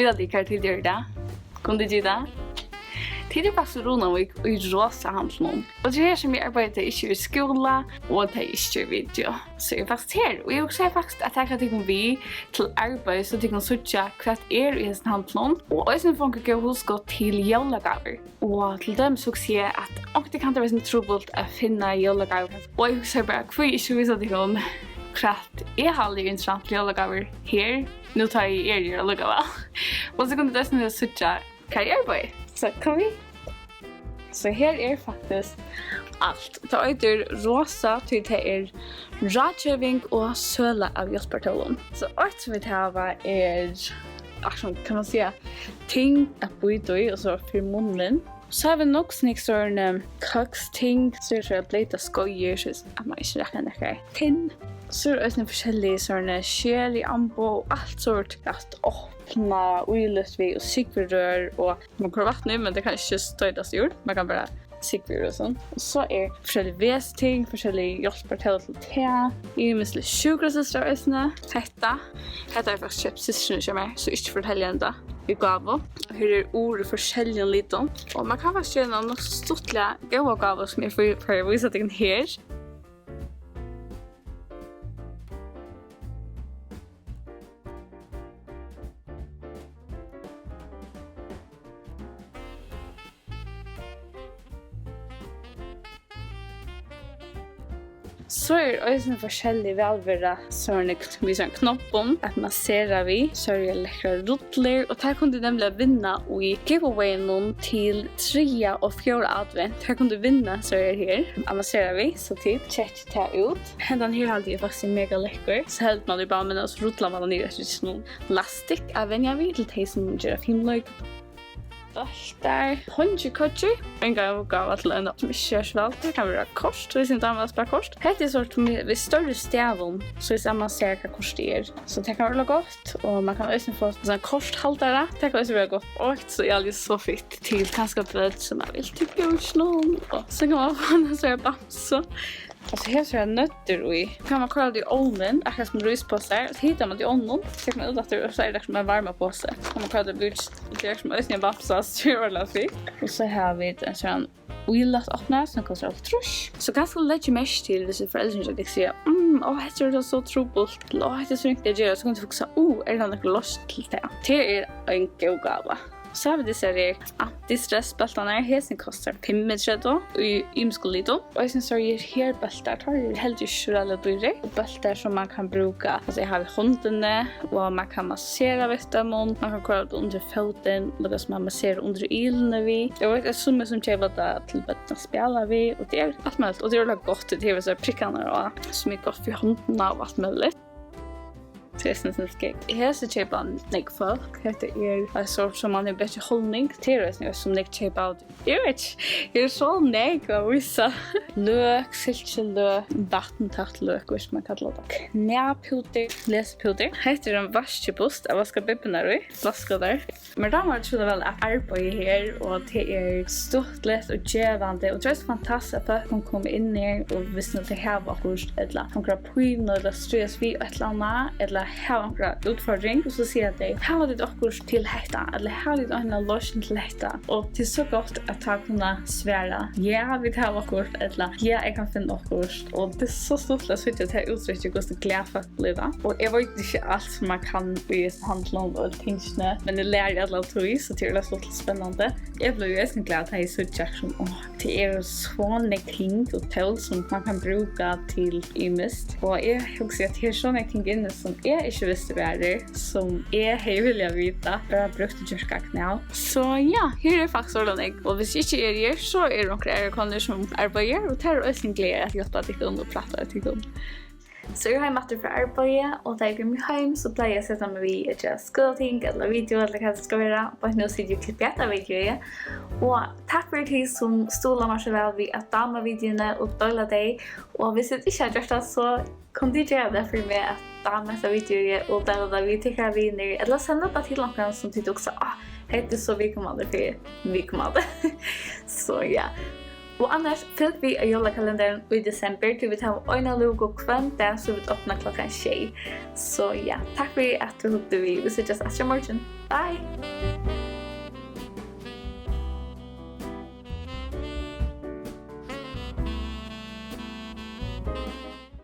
vill att det till det. Kunde du det? Tid är faktiskt roligt i rosa handlon. Och det är som jag arbetar inte i skola och det är inte video. Så jag är faktiskt här. Och jag säger faktiskt att jag kan vi till arbete så att jag kan söka kvart i en handlon. Och jag funkar gå hugskot till jólagávur. Och till dem så ser jag att det kan inte vara så trubbelt att finna jólagávur. Och jag säger bara att jag inte visar till dem kvart är aldrig intressant till jólagávur här. Nu tar jag jólagávur. Och så kan det dessutom söka karriärboy. Så kom vi. Så här är faktiskt allt. Det heter ROSAH till det är rådgivning och söla av hjälpartålen. Så allt som vi tar är kan man säga ting att byta i och så för munnen. Så har vi nog sådana köksting så jag tror att lite skojer så att man inte räknar det här. Tinn. Så är det också olika sådana skäl i ambo och allt sort att öppna oilusvi och sigvrör och man kan vattna men det kan inte stödas ur. Man kan bara sigvrör och sånt. Och så är olika västing, olika hjälpartål till te. I misli sjúkrarøktarfrøðing ösna. Detta är faktiskt köpt systrarna som är så inte förtäljande. I gåva. Här är ord för lite. Och man kan faktiskt göra något stortliga gåvor som jag får visa till här. Så är det också forskjellige välvärda sådana vi sån knoppen att massera vi så är det läckra rutler och här kunde nämligen vinna i giveawayen till 3 och 4 advent. Här kunde vinna så är det här. Masserar vi så tid check det ut. Den här hade jag faktiskt mega läcker. Så helt man det bara med oss rutlar man ner så någon lastik av vi till te som gör filmlög. Där hundkotcher. En gång gav till en som körs väl. Det kan vara kost. Vi inte använda spara kost. Det är sort med större stävon så är samma säkra kost är. Så det kan vara gott och man kan också få sån kosthållare. Det kan också vara gott. Och så är det så fitt till ganska bröd som man vill tycka om slån. Och så kan man få en sån bamse. Alltså här så är nötter i. Kan man kolla det i ovnen, akkurat som ryspåsar. Så hittar man det i ovnen. Så kan man ut att det så är det som en varma påse. Kan man kolla det blir det som en babsa styrla fick. Och så har vi en sån wheelat öppna som kostar allt trusch. Så ganska lätt mest till hvis föräldrar som säger det är så trubbelt. Det är så mycket det gör. Så kan du fokusera, är det något lost till det? Det är en god gåva. Så har vi dessa antistressbältarna här kostar 5 i ymskolito. Och jag syns att här bältar tar ju helt jordala dyre. Bältar som man kan bruka. Alltså jag har hundarna och man kan massera vettamon. Man kan kolla under foten. Låta som man masserar under ilna vi. Jag vet att som kävar det till bättre spela vi. Och det är allt möjligt. Och det är gott. Det är så prickarna och som är gott för hundarna och allt möjligt. Tressen som skeg. Här så köper nek folk. Det är en sort som man är bättre hållning till. Det är som nek köper. Jag vet inte. Så nek och vissa. Lök, silkelök, vattentatt lök, vad man kallar det. Knäputer, läsputer. Det är en vaskebust. Jag vaskar bibbarna i. Vaskar där. Men då var det så väl att arbeta här och det är stort lätt och gevande. Och det är så fantastiskt att folk kommer in här och visste att det här var kurs. Eller de kan påinna eller stress vid ett eller annat. Eller har en utfordring och så ser jag det. Här har det också till detta. Eller här har det en lösning till detta. Och det är så gott att ta kunna svära. Ja, vi tar också. Eller ja, jag kan finna också. Och det är så stort att jag tar uttryck och så glad för att leva. Och jag vet inte allt som man kan i handlån och tingsna. Men det lär jag alla tror så det är så spännande. Jag blir ju så glad att jag är så jackson. Det är såna ting och tål som man kan bruka till ymest. Och jag också att det är såna ting inne som jag inte visste värre som jag vill veta. Bara brukt att göra knä. Så ja, här är faktiskt ordentligt. Och hvis inte är så är det några kunder som arbetar och tar oss en glädje att hjälpa till och prata till dem. Så jag har matter för arbete och där jag kommer hem så blir jag sätta mig vid ett skolting eller video eller vad det ska vara. Och nu ser jag klippa ett video. Och tack för det som stolar mig så väl vid att damma videorna och dela dig. Och hvis det inte har gjort det så kan du göra det för mig att damma dessa videor och dela vid till era vänner. Eller sända det till någon som tycker också det är så vi kommer aldrig för vi kommer aldrig. Så ja. Och annars följ vi i jolakalenderen i december till vi tar en lugo kvann där så vi öppnar klockan 6. Så ja, tack för att du hade vi. Vi ses efter morgon. Bye!